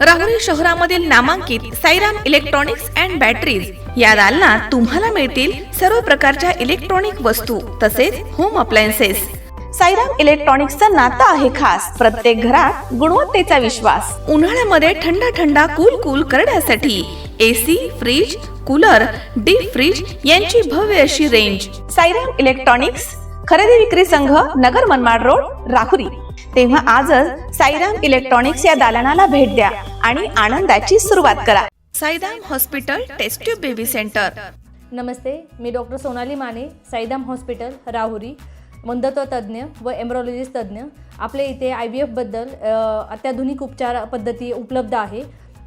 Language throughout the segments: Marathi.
राहुरी शहरामधील नामांकित साईराम इलेक्ट्रॉनिक्स अँड बॅटरीज या दालनात तुम्हाला मिळतील सर्व प्रकारच्या इलेक्ट्रॉनिक वस्तू तसेच होम अप्लायन्सेस। साईराम इलेक्ट्रॉनिक्सचं नातं आहे खास। प्रत्येक घरात गुणवत्तेचा विश्वास। उन्हाळ्यामध्ये थंड कूल करण्यासाठी AC, fridge, cooler, deep fridge यांची भव्य अशी रेंज। साईराम इलेक्ट्रॉनिक्स खरेदी विक्री संघ, नगर मनमाड रोड, राहुरी। तेव्हा आजच साईराम इलेक्ट्रॉनिक्स या दालनाला भेट द्या आणि आनंदाची सुरुवात करा। Sairam hospital test tube baby centre. नमस्ते, मी डॉक्टर सोनाली माने, साईराम हॉस्पिटल राहुरी, वंध्यत्व तज्ज्ञ व एम्ब्रॉलॉजिस्ट तज्ज्ञ। आपल्या इथे IVF बद्दल अत्याधुनिक उपचार पद्धती उपलब्ध आहे।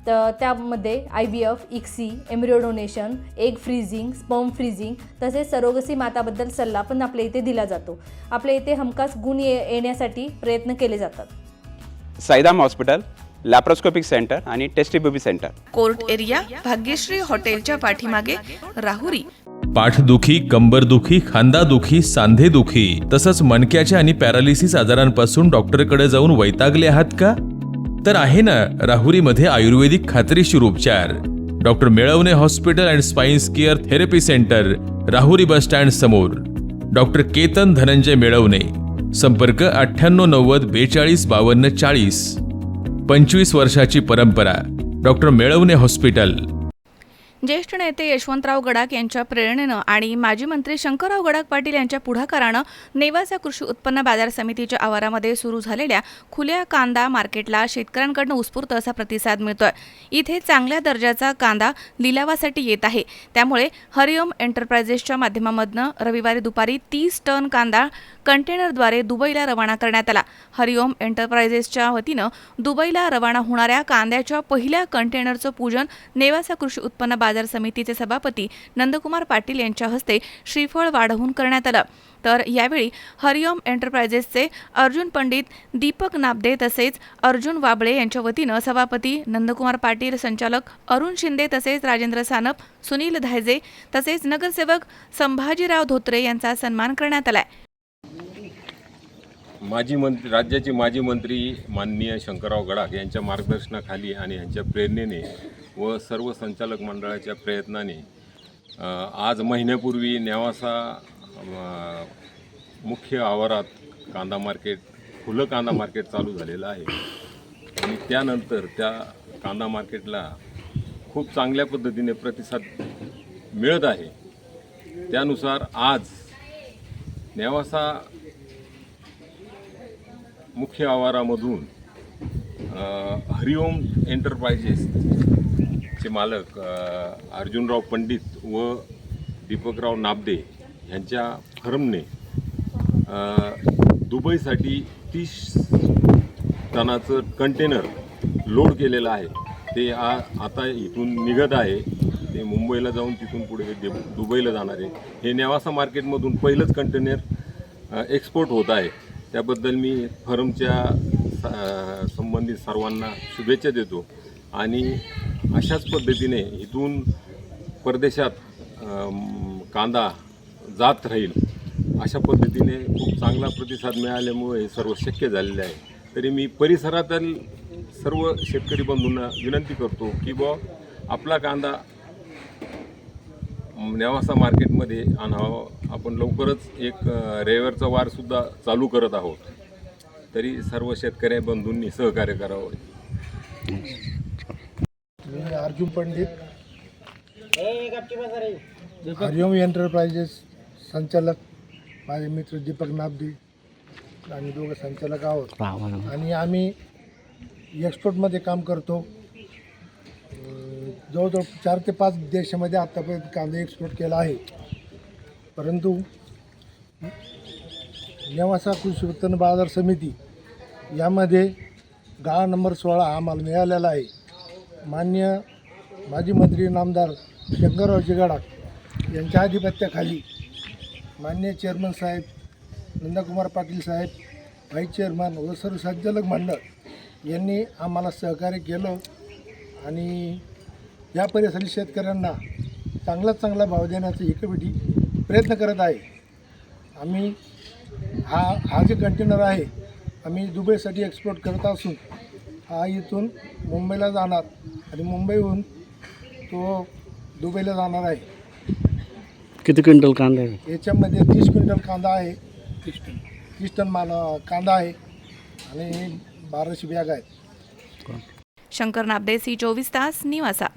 तर त्यामध्ये IVF, ICSI, embryo donation, egg freezing, sperm freezing तसेच सरोगसी माताबद्दल सल्ला पण आपल्या इथे दिला जातो। आपल्या इथे हमखास गुण येण्यासाठी प्रयत्न केले जातात। साईराम हॉस्पिटल लॅप्रोस्कोपिक सेंटर आणि test baby centre, court area, Bhagyashree हॉटेलच्या पाठीमागे, राहुरी। पाठदुखी, कंबरदुखी, खांदादुखी, सांधेदुखी तसंच मणक्याच्या आणि पॅरालिसिस आजारांपासून डॉक्टरकडे जाऊन वैतागले आहात का? तर आहे ना राहुरीमध्ये आयुर्वेदिक खात्रीशीर उपचार। Doctor Melavane hospital and spines care therapy centre, Rahuri bus stand समोर। डॉक्टर केतन धनंजय मेळवणे, संपर्क 9890 42 52 40। 25 वर्षाची परंपरा, डॉक्टर मेळवणे हॉस्पिटल। ज्येष्ठ नेते यशवंतराव गडाख यांच्या प्रेरणेनं आणि माजी मंत्री शंकरराव गडाख पाटील यांच्या पुढाकारानं नेवासा कृषी उत्पन्न बाजार समितीच्या आवारामध्ये सुरू झालेल्या खुल्या कांदा मार्केटला शेतकऱ्यांकडून उत्स्फूर्त असा प्रतिसाद मिळतोय। इथे चांगल्या दर्जाचा कांदा लिलावासाठी येत आहे। त्यामुळे हरिओम एंटरप्राइजेसच्या माध्यमामधनं रविवारी दुपारी 30 टन कांदा कंटेनरद्वारे दुबईला रवाना करण्यात आला। हरिओम एंटरप्राइजेसच्या वतीनं दुबईला रवाना होणाऱ्या कांद्याच्या पहिल्या कंटेनरचं पूजन नेवासा कृषी उत्पन्न बाजार समितीचे सभापती नंदकुमार पाटील यांच्या हस्ते श्रीफळ वाढवून करण्यात आलं। तर यावेळी हरिओम एंटरप्राइजेसचे अर्जुन पंडित, दीपक नाबदे तसेच अर्जुन वाबळे यांच्या वतीनं सभापती नंदकुमार पाटील, संचालक अरुण शिंदे तसेच राजेंद्र सानप, सुनील धायजे तसेच नगरसेवक संभाजीराव धोत्रे यांचा सन्मान करण्यात आलाय। राज्याचे माजी मंत्री माननीय शंकरराव गडाख यांच्या मार्गदर्शनाखाली आणि यांच्या प्रेरणेने व सर्व संचालक मंडळाच्या प्रयत्नाने आज महिन्यापूर्वी नेवासा मुख्य आवारात कांदा मार्केट, खुलं कांदा मार्केट चालू झालेलं आहे आणि त्यानंतर त्या कांदा मार्केटला खूप चांगल्या पद्धतीने प्रतिसाद मिळत आहे। त्यानुसार आज नेवासा मुख्य आवारामधून हरिओम एंटरप्राइजेसचे मालक अर्जुनराव पंडित व दीपकराव नाबदे यांच्या फर्मने दुबईसाठी 30 टनाचं कंटेनर लोड केलेलं आहे। ते आता इथून निघत आहे, ते मुंबईला जाऊन तिथून पुढे दुबईला जाणार आहे। हे नेवासा मार्केटमधून पहिलंच कंटेनर एक्सपोर्ट होत आहे। त्याबद्दल मी फर्मच्या संबंधित सर्वांना शुभेच्छा देतो आणि अशाच पद्धतीने इथून परदेशात कांदा जात राहील अशा पद्धतीने खूप चांगला प्रतिसाद मिळाल्यामुळे हे सर्व शक्य झालेले आहे। तरी मी परिसरातील सर्व शेतकरी बंधूंना विनंती करतो की आपला कांदा नेवासा मार्केटमध्ये आणावा। आपण लवकरच एक रविवारचा वारसुद्धा चालू करत आहोत, तरी सर्व शेतकरी बंधूंनी सहकार्य करावं। मी अर्जुन पंडित, हरिओम एंटरप्राइजेस संचालक, माझे मित्र दीपक नाबदे, आम्ही दोघं संचालक आहोत आणि आम्ही एक्सपोर्टमध्ये काम करतो। जवळजवळ 4 ते 5 देशामध्ये आत्तापर्यंत कांदा एक्सपोर्ट केला आहे। परंतु नेवासा कृषी उत्पन्न बाजार समिती यामध्ये गाळा नंबर 16 आम्हाला मिळालेला आहे। माननीय माजी मंत्री नामदार शंकररावजी गडाख यांच्या आधिपत्याखाली माननीय चेअरमन साहेब नंदकुमार पाटील साहेब, व्हाईस चेअरमन व सर्व संचालक मंडळ यांनी आम्हाला सहकार्य केलं आणि या परिसरातील शेतकऱ्यांना चांगला भाव देण्याचा एकवेळी प्रयत्न करत आहे। आम्ही हा जे कंटेनर आहे आम्ही दुबईसाठी एक्सपोर्ट करत असून हा इथून मुंबईला जाणार आणि मुंबईहून तो दुबईला जाणार आहे. किती क्विंटल कांदा आहे? याच्यामध्ये 30 क्विंटल कांदा आहे, 30 टन कांदा आहे आणि 1200 बॅग आहेत. शंकर नाबदे, सी 24 तास, निवासा.